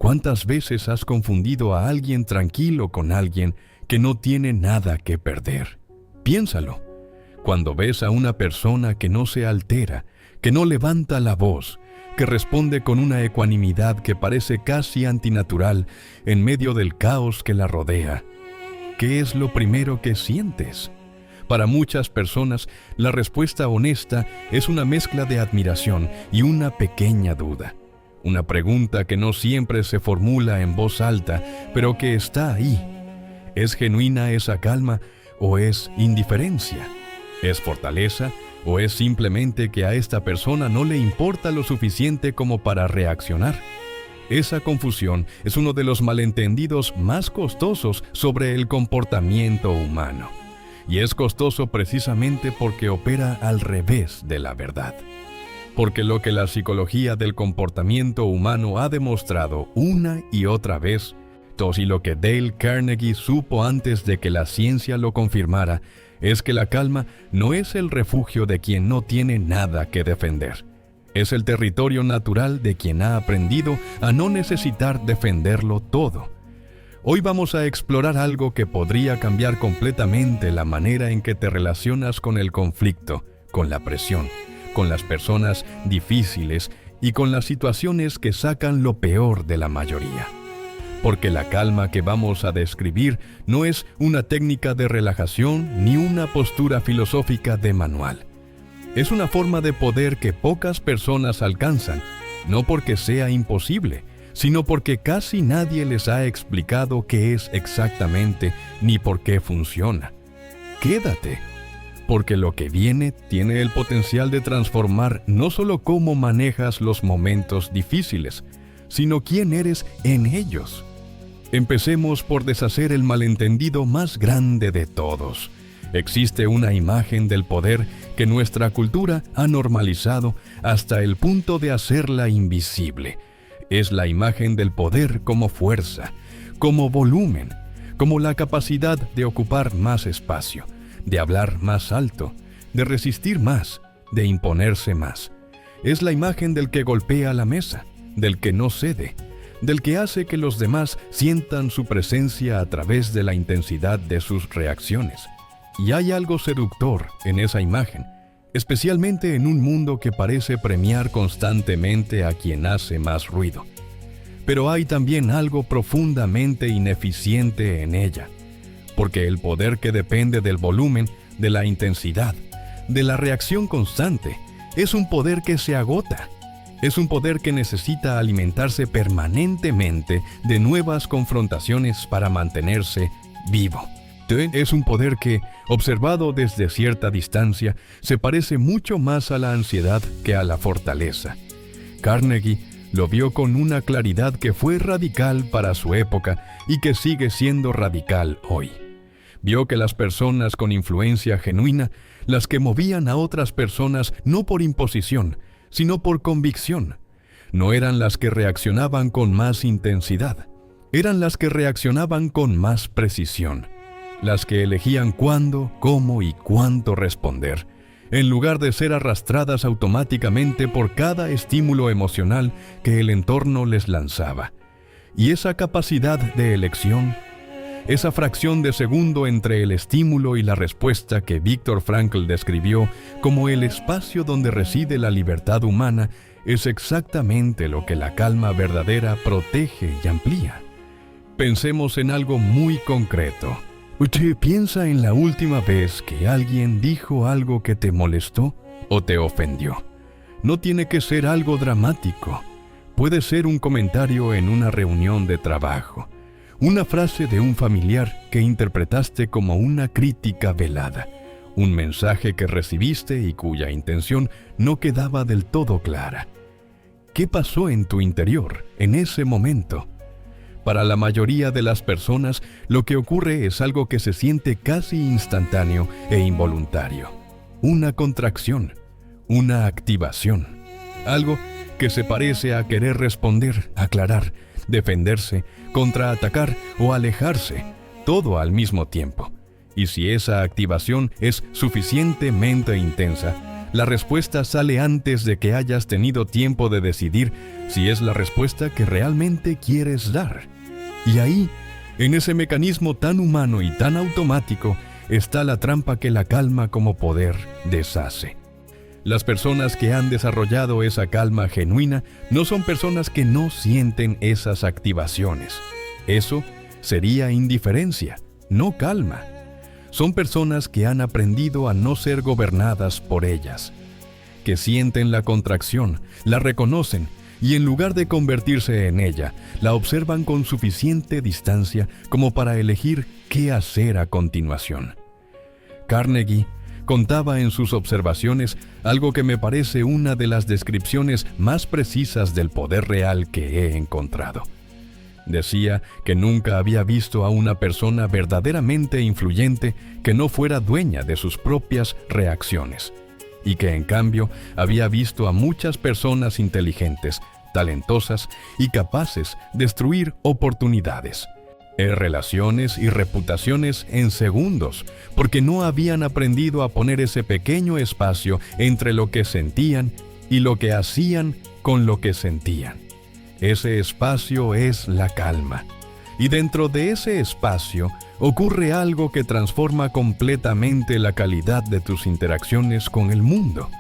¿Cuántas veces has confundido a alguien tranquilo con alguien que no tiene nada que perder? Piénsalo. Cuando ves a una persona que no se altera, que no levanta la voz, que responde con una ecuanimidad que parece casi antinatural en medio del caos que la rodea, ¿qué es lo primero que sientes? Para muchas personas, la respuesta honesta es una mezcla de admiración y una pequeña duda. Una pregunta que no siempre se formula en voz alta, pero que está ahí. ¿Es genuina esa calma o es indiferencia? ¿Es fortaleza o es simplemente que a esta persona no le importa lo suficiente como para reaccionar? Esa confusión es uno de los malentendidos más costosos sobre el comportamiento humano. Y es costoso precisamente porque opera al revés de la verdad. Porque lo que la psicología del comportamiento humano ha demostrado una y otra vez, y lo que Dale Carnegie supo antes de que la ciencia lo confirmara, es que la calma no es el refugio de quien no tiene nada que defender. Es el territorio natural de quien ha aprendido a no necesitar defenderlo todo. Hoy vamos a explorar algo que podría cambiar completamente la manera en que te relacionas con el conflicto, con la presión, con las personas difíciles y con las situaciones que sacan lo peor de la mayoría. Porque la calma que vamos a describir no es una técnica de relajación ni una postura filosófica de manual. Es una forma de poder que pocas personas alcanzan, no porque sea imposible, sino porque casi nadie les ha explicado qué es exactamente ni por qué funciona. Quédate, porque lo que viene tiene el potencial de transformar no solo cómo manejas los momentos difíciles, sino quién eres en ellos. Empecemos por deshacer el malentendido más grande de todos. Existe una imagen del poder que nuestra cultura ha normalizado hasta el punto de hacerla invisible. Es la imagen del poder como fuerza, como volumen, como la capacidad de ocupar más espacio, de hablar más alto, de resistir más, de imponerse más. Es la imagen del que golpea la mesa, del que no cede, del que hace que los demás sientan su presencia a través de la intensidad de sus reacciones. Y hay algo seductor en esa imagen, especialmente en un mundo que parece premiar constantemente a quien hace más ruido. Pero hay también algo profundamente ineficiente en ella, porque el poder que depende del volumen, de la intensidad, de la reacción constante, es un poder que se agota. Es un poder que necesita alimentarse permanentemente de nuevas confrontaciones para mantenerse vivo. Es un poder que, observado desde cierta distancia, se parece mucho más a la ansiedad que a la fortaleza. Carnegie lo vio con una claridad que fue radical para su época y que sigue siendo radical hoy. Vio que las personas con influencia genuina, las que movían a otras personas no por imposición, sino por convicción, no eran las que reaccionaban con más intensidad, eran las que reaccionaban con más precisión, las que elegían cuándo, cómo y cuánto responder, en lugar de ser arrastradas automáticamente por cada estímulo emocional que el entorno les lanzaba. Y esa capacidad de elección, esa fracción de segundo entre el estímulo y la respuesta que Viktor Frankl describió como el espacio donde reside la libertad humana, es exactamente lo que la calma verdadera protege y amplía. Pensemos en algo muy concreto. ¿Usted piensa en la última vez que alguien dijo algo que te molestó o te ofendió? No tiene que ser algo dramático. Puede ser un comentario en una reunión de trabajo, una frase de un familiar que interpretaste como una crítica velada, un mensaje que recibiste y cuya intención no quedaba del todo clara. ¿Qué pasó en tu interior en ese momento? Para la mayoría de las personas, lo que ocurre es algo que se siente casi instantáneo e involuntario. Una contracción, una activación, algo que se parece a querer responder, aclarar, defenderse, contraatacar o alejarse, todo al mismo tiempo. Y si esa activación es suficientemente intensa, la respuesta sale antes de que hayas tenido tiempo de decidir si es la respuesta que realmente quieres dar. Y ahí, en ese mecanismo tan humano y tan automático, está la trampa que la calma como poder deshace. Las personas que han desarrollado esa calma genuina no son personas que no sienten esas activaciones. Eso sería indiferencia, no calma. Son personas que han aprendido a no ser gobernadas por ellas, que sienten la contracción, la reconocen y en lugar de convertirse en ella, la observan con suficiente distancia como para elegir qué hacer a continuación. Carnegie contaba en sus observaciones algo que me parece una de las descripciones más precisas del poder real que he encontrado. Decía que nunca había visto a una persona verdaderamente influyente que no fuera dueña de sus propias reacciones, y que en cambio había visto a muchas personas inteligentes, talentosas y capaces de destruir oportunidades, relaciones y reputaciones en segundos, porque no habían aprendido a poner ese pequeño espacio entre lo que sentían y lo que hacían con lo que sentían. Ese espacio es la calma. Y dentro de ese espacio ocurre algo que transforma completamente la calidad de tus interacciones con el mundo.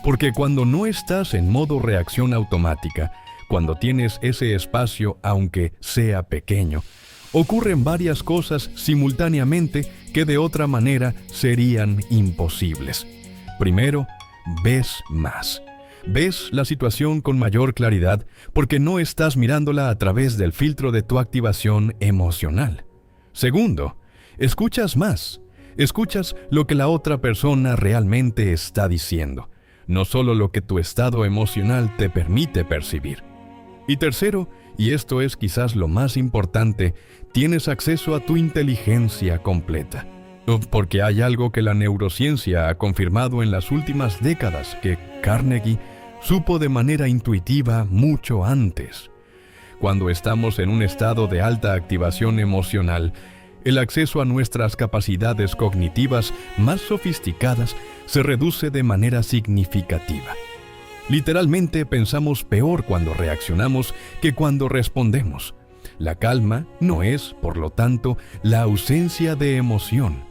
Porque cuando no estás en modo reacción automática, cuando tienes ese espacio, aunque sea pequeño, ocurren varias cosas simultáneamente que de otra manera serían imposibles. Primero, ves más. Ves la situación con mayor claridad porque no estás mirándola a través del filtro de tu activación emocional. Segundo, escuchas más. Escuchas lo que la otra persona realmente está diciendo, no solo lo que tu estado emocional te permite percibir. Y tercero, y esto es quizás lo más importante, tienes acceso a tu inteligencia completa. Porque hay algo que la neurociencia ha confirmado en las últimas décadas que Carnegie supo de manera intuitiva mucho antes. Cuando estamos en un estado de alta activación emocional, el acceso a nuestras capacidades cognitivas más sofisticadas se reduce de manera significativa. Literalmente pensamos peor cuando reaccionamos que cuando respondemos. La calma no es, por lo tanto, la ausencia de emoción.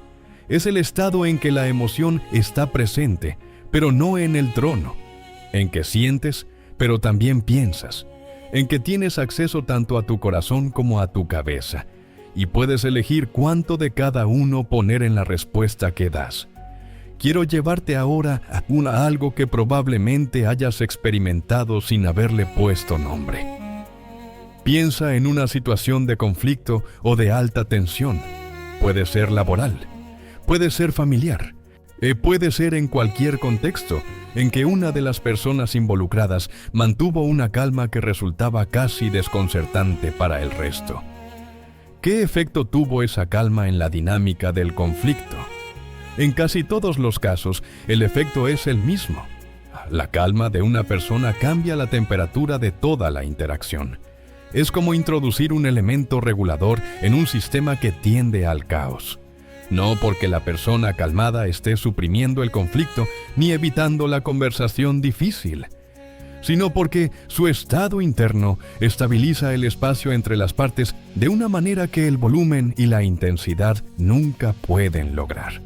Es el estado en que la emoción está presente, pero no en el trono. En que sientes, pero también piensas. En que tienes acceso tanto a tu corazón como a tu cabeza. Y puedes elegir cuánto de cada uno poner en la respuesta que das. Quiero llevarte ahora a algo que probablemente hayas experimentado sin haberle puesto nombre. Piensa en una situación de conflicto o de alta tensión. Puede ser laboral, puede ser familiar, puede ser en cualquier contexto en que una de las personas involucradas mantuvo una calma que resultaba casi desconcertante para el resto. ¿Qué efecto tuvo esa calma en la dinámica del conflicto? En casi todos los casos, el efecto es el mismo. La calma de una persona cambia la temperatura de toda la interacción. Es como introducir un elemento regulador en un sistema que tiende al caos. No porque la persona calmada esté suprimiendo el conflicto ni evitando la conversación difícil, sino porque su estado interno estabiliza el espacio entre las partes de una manera que el volumen y la intensidad nunca pueden lograr.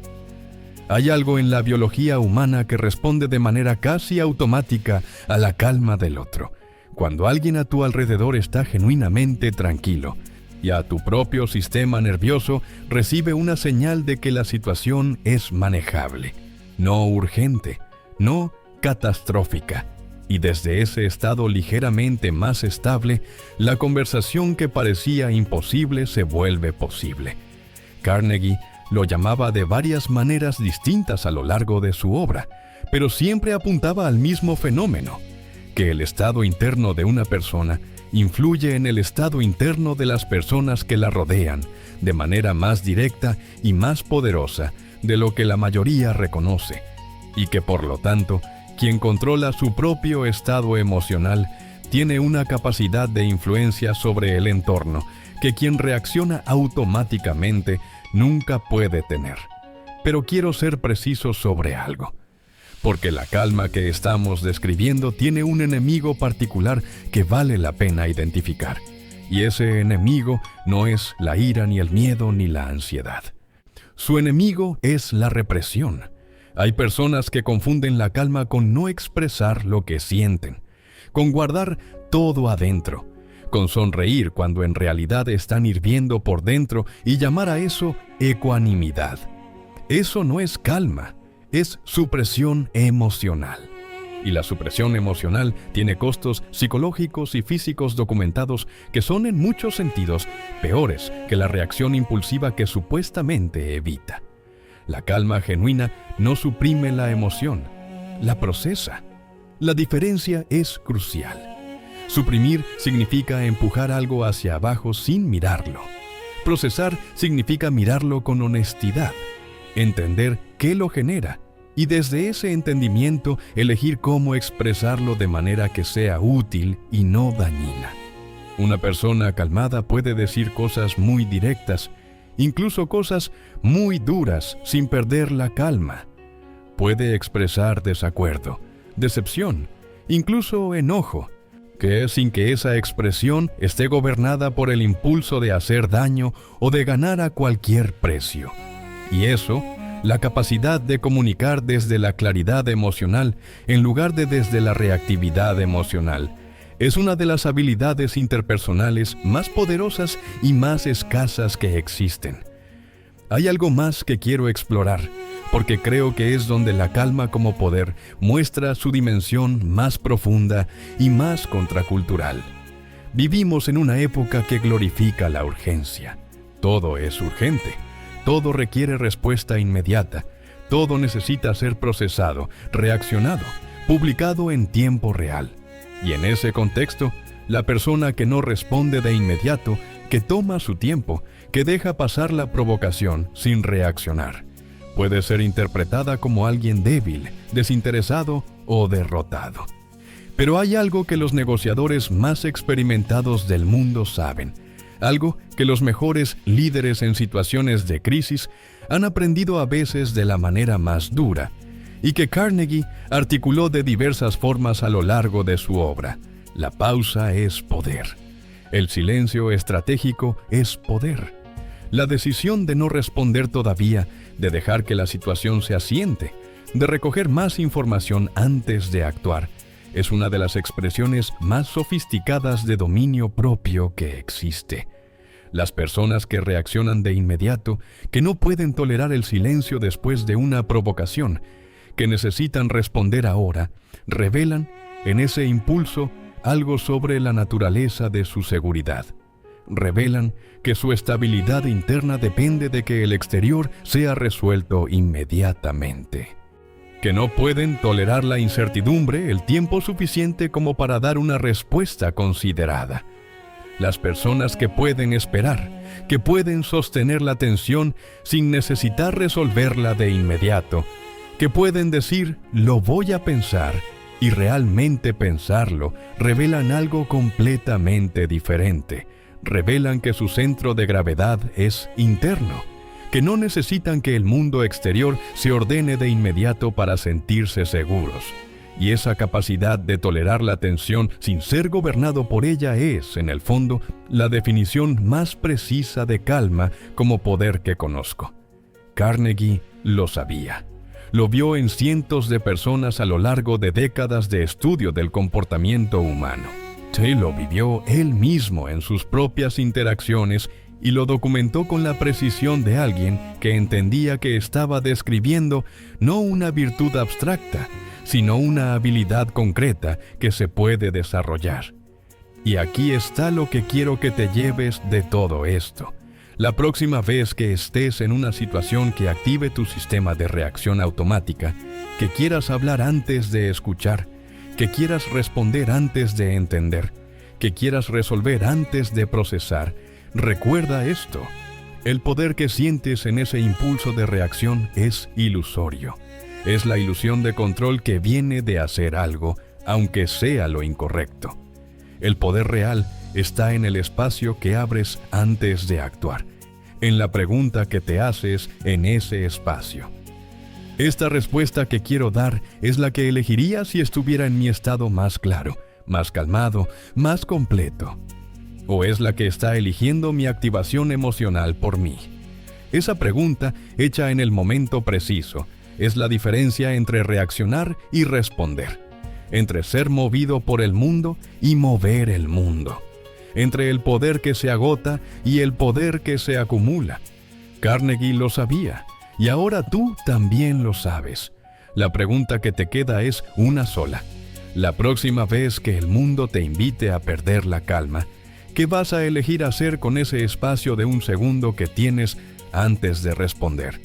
Hay algo en la biología humana que responde de manera casi automática a la calma del otro. Cuando alguien a tu alrededor está genuinamente tranquilo, y a tu propio sistema nervioso recibe una señal de que la situación es manejable, no urgente, no catastrófica. Y desde ese estado ligeramente más estable, la conversación que parecía imposible se vuelve posible. Carnegie lo llamaba de varias maneras distintas a lo largo de su obra, pero siempre apuntaba al mismo fenómeno, que el estado interno de una persona influye en el estado interno de las personas que la rodean, de manera más directa y más poderosa de lo que la mayoría reconoce, y que por lo tanto, quien controla su propio estado emocional tiene una capacidad de influencia sobre el entorno que quien reacciona automáticamente nunca puede tener. Pero quiero ser preciso sobre algo. porque la calma que estamos describiendo tiene un enemigo particular que vale la pena identificar. Y ese enemigo no es la ira, ni el miedo, ni la ansiedad. Su enemigo es la represión. Hay personas que confunden la calma con no expresar lo que sienten, con guardar todo adentro, con sonreír cuando en realidad están hirviendo por dentro y llamar a eso ecuanimidad. Eso no es calma, es supresión emocional. Y la supresión emocional tiene costos psicológicos y físicos documentados que son en muchos sentidos peores que la reacción impulsiva que supuestamente evita. La calma genuina no suprime la emoción, la procesa. La diferencia es crucial. Suprimir significa empujar algo hacia abajo sin mirarlo. Procesar significa mirarlo con honestidad, entender qué lo genera y desde ese entendimiento elegir cómo expresarlo de manera que sea útil y no dañina. Una persona calmada puede decir cosas muy directas, incluso cosas muy duras sin perder la calma. Puede expresar desacuerdo, decepción, incluso enojo, sin que esa expresión esté gobernada por el impulso de hacer daño o de ganar a cualquier precio. Y eso, la capacidad de comunicar desde la claridad emocional en lugar de desde la reactividad emocional, es una de las habilidades interpersonales más poderosas y más escasas que existen. Hay algo más que quiero explorar, porque creo que es donde la calma como poder muestra su dimensión más profunda y más contracultural. Vivimos en una época que glorifica la urgencia. Todo es urgente, todo requiere respuesta inmediata, todo necesita ser procesado, reaccionado, publicado en tiempo real. Y en ese contexto, la persona que no responde de inmediato, que toma su tiempo, que deja pasar la provocación sin reaccionar, puede ser interpretada como alguien débil, desinteresado o derrotado. Pero hay algo que los negociadores más experimentados del mundo saben, algo que los mejores líderes en situaciones de crisis han aprendido a veces de la manera más dura, y que Carnegie articuló de diversas formas a lo largo de su obra. La pausa es poder. El silencio estratégico es poder. La decisión de no responder todavía, de dejar que la situación se asiente, de recoger más información antes de actuar, es una de las expresiones más sofisticadas de dominio propio que existe. Las personas que reaccionan de inmediato, que no pueden tolerar el silencio después de una provocación, que necesitan responder ahora, revelan en ese impulso algo sobre la naturaleza de su seguridad. Revelan que su estabilidad interna depende de que el exterior sea resuelto inmediatamente. Que no pueden tolerar la incertidumbre el tiempo suficiente como para dar una respuesta considerada. Las personas que pueden esperar, que pueden sostener la tensión sin necesitar resolverla de inmediato, que pueden decir, lo voy a pensar, y realmente pensarlo, revelan algo completamente diferente. Revelan que su centro de gravedad es interno, que no necesitan que el mundo exterior se ordene de inmediato para sentirse seguros. Y esa capacidad de tolerar la tensión sin ser gobernado por ella es, en el fondo, la definición más precisa de calma como poder que conozco. Carnegie lo sabía. Lo vio en cientos de personas a lo largo de décadas de estudio del comportamiento humano. Sí, lo vivió él mismo en sus propias interacciones y lo documentó con la precisión de alguien que entendía que estaba describiendo no una virtud abstracta, sino una habilidad concreta que se puede desarrollar. Y aquí está lo que quiero que te lleves de todo esto. La próxima vez que estés en una situación que active tu sistema de reacción automática, que quieras hablar antes de escuchar, que quieras responder antes de entender, que quieras resolver antes de procesar, recuerda esto. El poder que sientes en ese impulso de reacción es ilusorio. Es la ilusión de control que viene de hacer algo, aunque sea lo incorrecto. El poder real está en el espacio que abres antes de actuar, en la pregunta que te haces en ese espacio. Esta respuesta que quiero dar es la que elegiría si estuviera en mi estado más claro, más calmado, más completo. ¿O es la que está eligiendo mi activación emocional por mí? Esa pregunta, hecha en el momento preciso, es la diferencia entre reaccionar y responder, entre ser movido por el mundo y mover el mundo, entre el poder que se agota y el poder que se acumula. Carnegie lo sabía, y ahora tú también lo sabes. La pregunta que te queda es una sola. La próxima vez que el mundo te invite a perder la calma, ¿qué vas a elegir hacer con ese espacio de un segundo que tienes antes de responder?